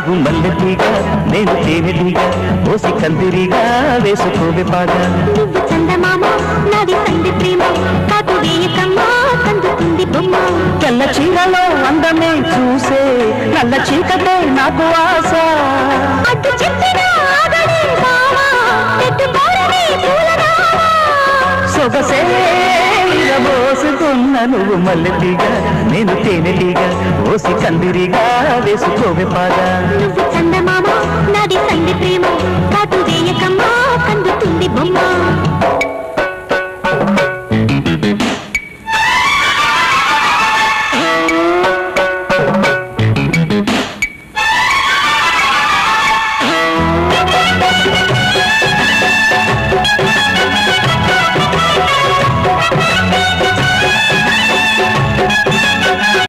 నువ్వు మల్లెటీగా నేను తేనెటీగా ఓసి కందిరిగా వేసుకోవే పాగా నువ్వు చందమామ నాది సంధి ప్రేమ కాటు వేయకమ్మా కందుతుంది బొమ్మ తెల్ల చీరలో అందమే చూసే నల్ల చీకటే నాకు ఆశ అడ్డు చెప్పిన ఆగడే బావా పెట్టుకోరని పూలనామా సొగసే పోసుకున్న నువ్వు మల్లెటీగా నేను తేనెటీగా ఓసి కందిరిగా వేసుకోవే పాగా నువ్వు చందమామ నాది సంధి ప్రేమ కాటు వేయకమ్మా కందుతుంది బొమ్మ